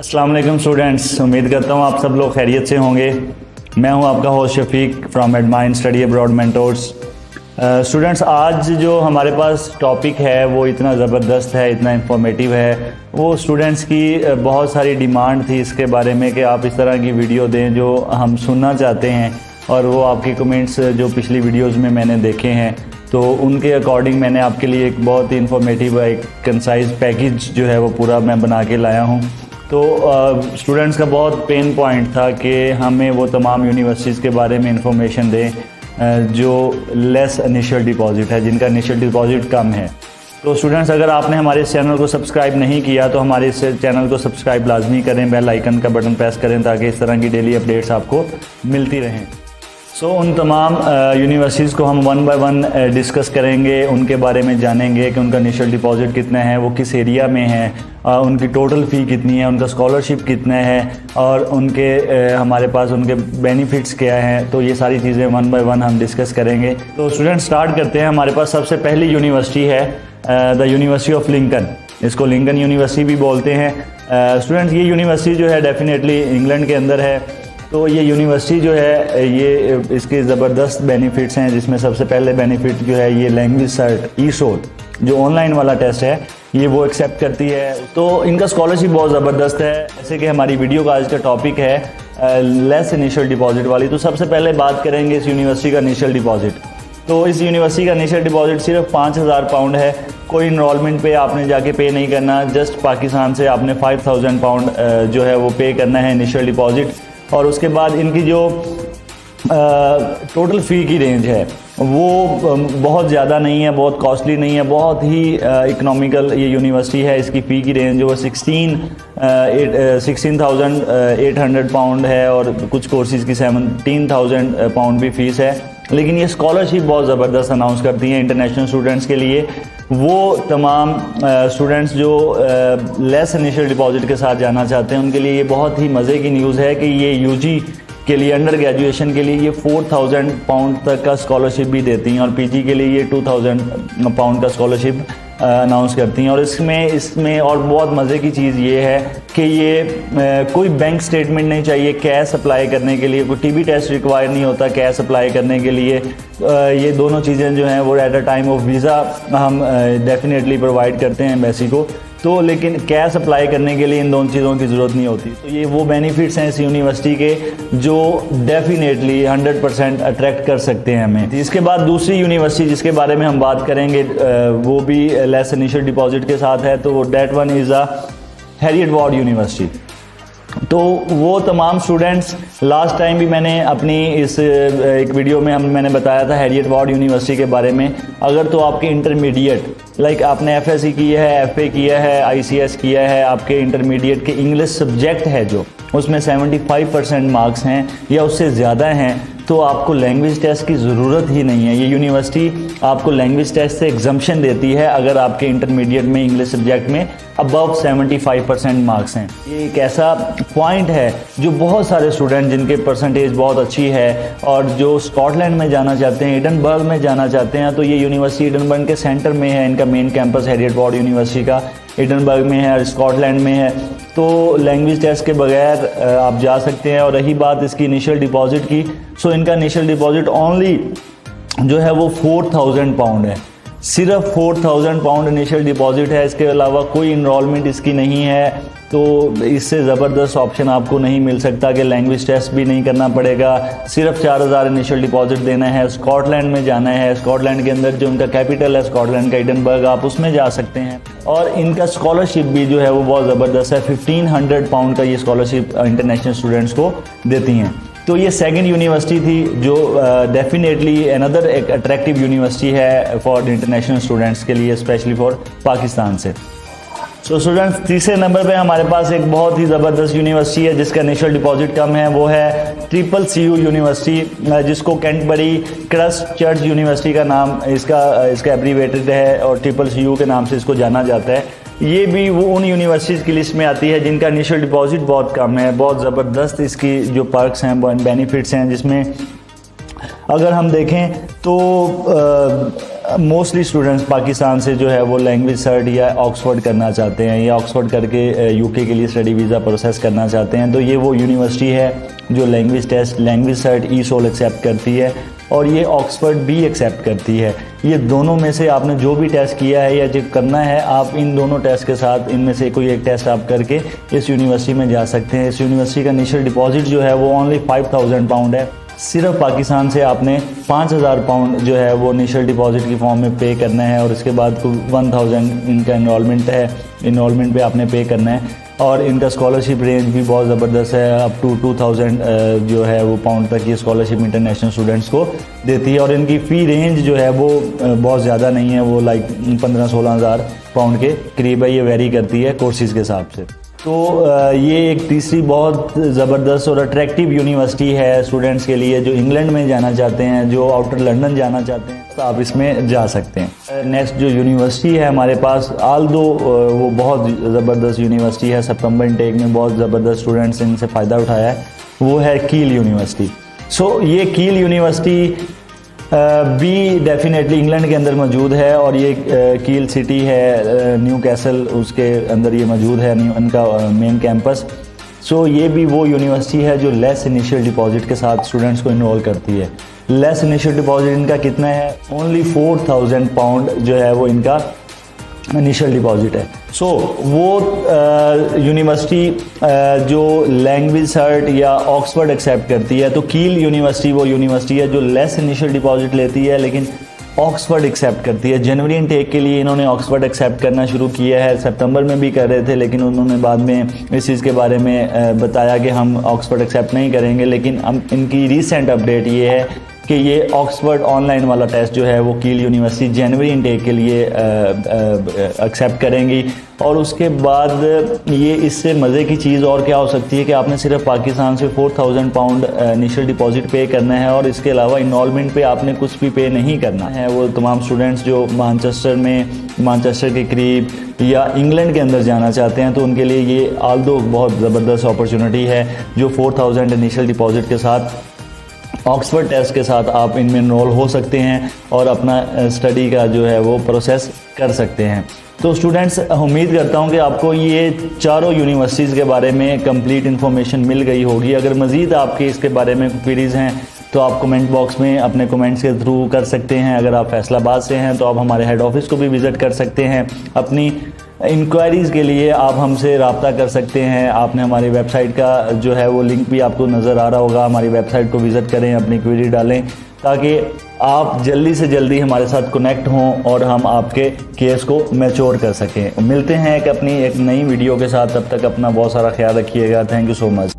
अस्सलाम वालेकुम स्टूडेंट्स, उम्मीद करता हूँ आप सब लोग खैरियत से होंगे। मैं हूँ आपका होस्ट शफीक फ्रॉम एडमाइन स्टडी अब्रॉड मेंटोर्स। स्टूडेंट्स, आज जो हमारे पास टॉपिक है वो इतना ज़बरदस्त है, इतना इंफॉर्मेटिव है। वो स्टूडेंट्स की बहुत सारी डिमांड थी इसके बारे में कि आप इस तरह की वीडियो दें जो हम सुनना चाहते हैं, और वो आपके कमेंट्स जो पिछली वीडियोज़ में मैंने देखे हैं तो उनके अकॉर्डिंग मैंने आपके लिए एक बहुत ही इंफॉर्मेटिव एक कंसाइज पैकेज जो है वो पूरा मैं बना के लाया हूँ। तो स्टूडेंट्स का बहुत पेन पॉइंट था कि हमें वो तमाम यूनिवर्सिटीज़ के बारे में इंफॉर्मेशन दें जो लेस इनिशियल डिपॉजिट है, जिनका इनिशियल डिपॉजिट कम है। तो स्टूडेंट्स, अगर आपने हमारे इस चैनल को सब्सक्राइब नहीं किया तो हमारे इस चैनल को सब्सक्राइब लाजमी करें, बेल आइकन का बटन प्रेस करें ताकि इस तरह की डेली अपडेट्स आपको मिलती रहें। उन तमाम यूनिवर्सिटीज़ को हम वन बाय वन डिस्कस करेंगे, उनके बारे में जानेंगे कि उनका इनिशियल डिपॉजिट कितना है, वो किस एरिया में है, उनकी टोटल फ़ी कितनी है, उनका स्कॉलरशिप कितना है, और उनके हमारे पास उनके बेनिफिट्स क्या हैं। तो ये सारी चीज़ें वन बाय वन हम डिस्कस करेंगे। तो स्टूडेंट स्टार्ट करते हैं। हमारे पास सबसे पहली यूनिवर्सिटी है द यूनिवर्सिटी ऑफ लिंकन। इसको लिंकन यूनिवर्सिटी भी बोलते हैं। स्टूडेंट्स, ये यूनिवर्सिटी जो है डेफिनेटली इंग्लैंड के अंदर है। तो ये यूनिवर्सिटी जो है ये इसके ज़बरदस्त बेनिफिट्स हैं, जिसमें सबसे पहले बेनिफिट जो है ये लैंग्वेज सर्ट ई-सोल जो ऑनलाइन वाला टेस्ट है ये वो एक्सेप्ट करती है। तो इनका स्कॉलरशिप बहुत ज़बरदस्त है। जैसे कि हमारी वीडियो का आज का टॉपिक है लेस इनिशियल डिपॉजिट वाली, तो सबसे पहले बात करेंगे इस यूनिवर्सिटी का इनिशियल डिपॉजिट। तो इस यूनिवर्सिटी का इनिशियल डिपॉजिट सिर्फ 5,000 पाउंड है। कोई इनरोलमेंट पे आपने जाके पे नहीं करना, जस्ट पाकिस्तान से आपने 5,000 पाउंड जो है वो पे करना है इनिशियल डिपॉजिट। और उसके बाद इनकी जो टोटल फ़ी की रेंज है वो बहुत ज़्यादा नहीं है, बहुत कॉस्टली नहीं है, बहुत ही इकनॉमिकल ये यूनिवर्सिटी है। इसकी फ़ी की रेंज जो है 16,800 पाउंड है, और कुछ कोर्सेज़ की 17,000 पाउंड भी फ़ीस है। लेकिन ये स्कॉलरशिप बहुत ज़बरदस्त अनाउंस करती हैं इंटरनेशनल स्टूडेंट्स के लिए। वो तमाम स्टूडेंट्स जो लेस इनिशियल डिपॉजिट के साथ जाना चाहते हैं उनके लिए ये बहुत ही मज़े की न्यूज़ है कि ये यूजी के लिए, अंडर ग्रेजुएशन के लिए ये 4,000 पाउंड तक का स्कॉलरशिप भी देती हैं, और पीजी के लिए ये 2,000 पाउंड का स्कॉलरशिप अनाउंस करती हैं। और इसमें और बहुत मज़े की चीज़ ये है कि ये कोई बैंक स्टेटमेंट नहीं चाहिए कैश अप्लाई करने के लिए, कोई टीबी टेस्ट रिक्वायर नहीं होता कैश अप्लाई करने के लिए। ये दोनों चीज़ें जो हैं वो at a time of visa हम डेफिनेटली प्रोवाइड करते हैं एम्बेसी को। तो लेकिन कैश अप्लाई करने के लिए इन दोनों चीज़ों की ज़रूरत नहीं होती। तो ये वो बेनिफिट्स हैं इस यूनिवर्सिटी के जो डेफिनेटली 100% अट्रैक्ट कर सकते हैं हमें। इसके बाद दूसरी यूनिवर्सिटी जिसके बारे में हम बात करेंगे वो भी लेस इनिशियल डिपॉजिट के साथ है, तो that one is a Heriot Watt university. तो वो तमाम स्टूडेंट्स, लास्ट टाइम भी मैंने अपनी इस एक वीडियो में मैंने बताया था हैरियट वार्ड यूनिवर्सिटी के बारे में। अगर तो आपके इंटरमीडिएट लाइक आपने एफएससी किया है, एफए किया है, आईसीएस किया है, आपके इंटरमीडिएट के इंग्लिश सब्जेक्ट है जो उसमें 75% मार्क्स हैं या उससे ज़्यादा हैं, तो आपको लैंग्वेज टेस्ट की ज़रूरत ही नहीं है। ये यूनिवर्सिटी आपको लैंग्वेज टेस्ट से एग्जम्पशन देती है अगर आपके इंटरमीडिएट में इंग्लिश सब्जेक्ट में अबव 75% मार्क्स हैं। ये एक ऐसा पॉइंट है जो बहुत सारे स्टूडेंट जिनके परसेंटेज बहुत अच्छी है और जो स्कॉटलैंड में जाना चाहते हैं, एडनबर्ग में जाना चाहते हैं, तो ये यूनिवर्सिटी एडनबर्ग के सेंटर में है। इनका main campus Harriet Watt university का एडनबर्ग में है और स्कॉटलैंड में है। तो लैंग्वेज टेस्ट के बगैर आप जा सकते हैं। और रही बात इसकी इनिशियल डिपॉजिट की, सो इनका इनिशियल डिपॉजिट ओनली जो है वो 4,000 पाउंड है। सिर्फ 4,000 पाउंड इनिशियल डिपॉजिट है, इसके अलावा कोई इनरोलमेंट इसकी नहीं है। तो इससे ज़बरदस्त ऑप्शन आपको नहीं मिल सकता कि लैंग्वेज टेस्ट भी नहीं करना पड़ेगा, सिर्फ 4,000 इनिशियल डिपॉजिट देना है, स्कॉटलैंड में जाना है। स्कॉटलैंड के अंदर जो उनका कैपिटल है स्कॉटलैंड का एडनबर्ग, आप उसमें जा सकते हैं। और इनका स्कॉलरशिप भी जो है वो बहुत ज़बरदस्त है। 1,500 पाउंड का ये स्कॉलरशिप इंटरनेशनल स्टूडेंट्स को देती हैं। तो ये सेकंड यूनिवर्सिटी थी जो डेफिनेटली अनदर एक अट्रैक्टिव यूनिवर्सिटी है फॉर इंटरनेशनल स्टूडेंट्स के लिए, स्पेशली फॉर पाकिस्तान से। सो स्टूडेंट्स, तीसरे नंबर पे हमारे पास एक बहुत ही ज़बरदस्त यूनिवर्सिटी है जिसका इनिशियल डिपॉजिट कम है। वो है CCU यूनिवर्सिटी, जिसको कैंटरबरी क्राइस्ट चर्च यूनिवर्सिटी का नाम इसका एब्रीवेटेड है और CCU के नाम से इसको जाना जाता है। ये भी वो उन यूनिवर्सिटीज़ की लिस्ट में आती है जिनका इनिशियल डिपॉजिट बहुत कम है। बहुत ज़बरदस्त इसकी जो पर्क्स हैं, बेनिफिट्स हैं, जिसमें अगर हम देखें तो मोस्टली स्टूडेंट्स पाकिस्तान से जो है वो लैंग्वेज सर्ट या ऑक्सफोर्ड करना चाहते हैं या ऑक्सफोर्ड करके यूके के लिए स्टडी वीज़ा प्रोसेस करना चाहते हैं। तो ये वो यूनिवर्सिटी है जो language test, language cert, ESOL accept करती है और ये ऑक्सफोर्ड भी एक्सेप्ट करती है। ये दोनों में से आपने जो भी टेस्ट किया है या जो करना है, आप इन दोनों टेस्ट के साथ इनमें से कोई एक टेस्ट आप करके इस यूनिवर्सिटी में जा सकते हैं। इस यूनिवर्सिटी का इनिशियल डिपॉजिट जो है वो ओनली 5000 पाउंड है। सिर्फ पाकिस्तान से आपने 5000 पाउंड जो है वो इनिशियल डिपॉजिट की फॉर्म में पे करना है और इसके बाद 1000 इनका इनरोलमेंट है, इनरोलमेंट पे आपने पे करना है। और इनका स्कॉलरशिप रेंज भी बहुत ज़बरदस्त है, अप टू 2000 जो है वो पाउंड तक ये स्कॉलरशिप इंटरनेशनल स्टूडेंट्स को देती है। और इनकी फ़ी रेंज जो है वो बहुत ज़्यादा नहीं है, वो लाइक 15-16 हज़ार पाउंड के करीब है। ये वेरी करती है कोर्सेज़ के हिसाब से। तो ये एक तीसरी बहुत ज़बरदस्त और अट्रैक्टिव यूनिवर्सिटी है स्टूडेंट्स के लिए जो इंग्लैंड में जाना चाहते हैं, जो आउटर लंदन जाना चाहते हैं, तो आप इसमें जा सकते हैं। नेक्स्ट जो यूनिवर्सिटी है हमारे पास, आल्दो वो बहुत ज़बरदस्त यूनिवर्सिटी है, सितंबर इनटेक में बहुत ज़बरदस्त स्टूडेंट्स इनसे फ़ायदा उठाया है, वो है कील यूनिवर्सिटी। सो ये कील यूनिवर्सिटी भी डेफिनेटली इंग्लैंड के अंदर मौजूद है और ये कील सिटी है, न्यू कैसल, उसके अंदर ये मौजूद है इनका मेन कैंपस। सो ये भी वो यूनिवर्सिटी है जो लेस इनिशियल डिपॉजिट के साथ स्टूडेंट्स को इनरोल करती है। लेस इनिशियल डिपॉजिट इनका कितना है? ओनली 4000 पाउंड जो है वो इनका इनिशियल डिपॉजिट है। सो वो यूनिवर्सिटी जो लैंग्वेज सर्ट या ऑक्सफोर्ड एक्सेप्ट करती है, तो कील यूनिवर्सिटी वो यूनिवर्सिटी है जो लेस इनिशियल डिपॉजिट लेती है लेकिन ऑक्सफोर्ड एक्सेप्ट करती है। जनवरी इनटेक के लिए इन्होंने ऑक्सफोर्ड एक्सेप्ट करना शुरू किया है, सितंबर में भी कर रहे थे लेकिन उन्होंने बाद में इस चीज़ के बारे में बताया कि हम ऑक्सफोर्ड एक्सेप्ट नहीं करेंगे। लेकिन हम इनकी रीसेंट अपडेट ये है कि ये ऑक्सफोर्ड ऑनलाइन वाला टेस्ट जो है वो कील यूनिवर्सिटी जनवरी इनटेक के लिए एक्सेप्ट करेंगी। और उसके बाद ये इससे मज़े की चीज़ और क्या हो सकती है कि आपने सिर्फ पाकिस्तान से 4000 पाउंड इनिशियल डिपॉजिट पे करना है और इसके अलावा इनरोलमेंट पे आपने कुछ भी पे नहीं करना है। वो तमाम स्टूडेंट्स जो मानचेस्टर के करीब या इंग्लैंड के अंदर जाना चाहते हैं तो उनके लिए ये आल्दो बहुत ज़बरदस्त अपॉर्चुनिटी है जो 4000 इनिशियल डिपॉजिट के साथ ऑक्सफोर्ड टेस्ट के साथ आप इनमें इनरोल हो सकते हैं और अपना स्टडी का जो है वो प्रोसेस कर सकते हैं। तो स्टूडेंट्स, उम्मीद करता हूं कि आपको ये चारों यूनिवर्सिटीज़ के बारे में कंप्लीट इन्फॉर्मेशन मिल गई होगी। अगर मज़ीद आपके इसके बारे में क्वेरीज़ हैं तो आप कमेंट बॉक्स में अपने कमेंट्स के थ्रू कर सकते हैं। अगर आप फैसलाबाद से हैं तो आप हमारे हेड ऑफिस को भी विज़िट कर सकते हैं। अपनी इंक्वायरीज़ के लिए आप हमसे रब्ता कर सकते हैं। आपने हमारी वेबसाइट का जो है वो लिंक भी आपको नज़र आ रहा होगा, हमारी वेबसाइट को विज़िट करें, अपनी क्वेरी डालें ताकि आप जल्दी से जल्दी हमारे साथ कनेक्ट हों और हम आपके केस को मैच्योर कर सकें। मिलते हैं अपनी एक नई वीडियो के साथ, तब तक अपना बहुत सारा ख्याल रखिएगा। Thank you so much.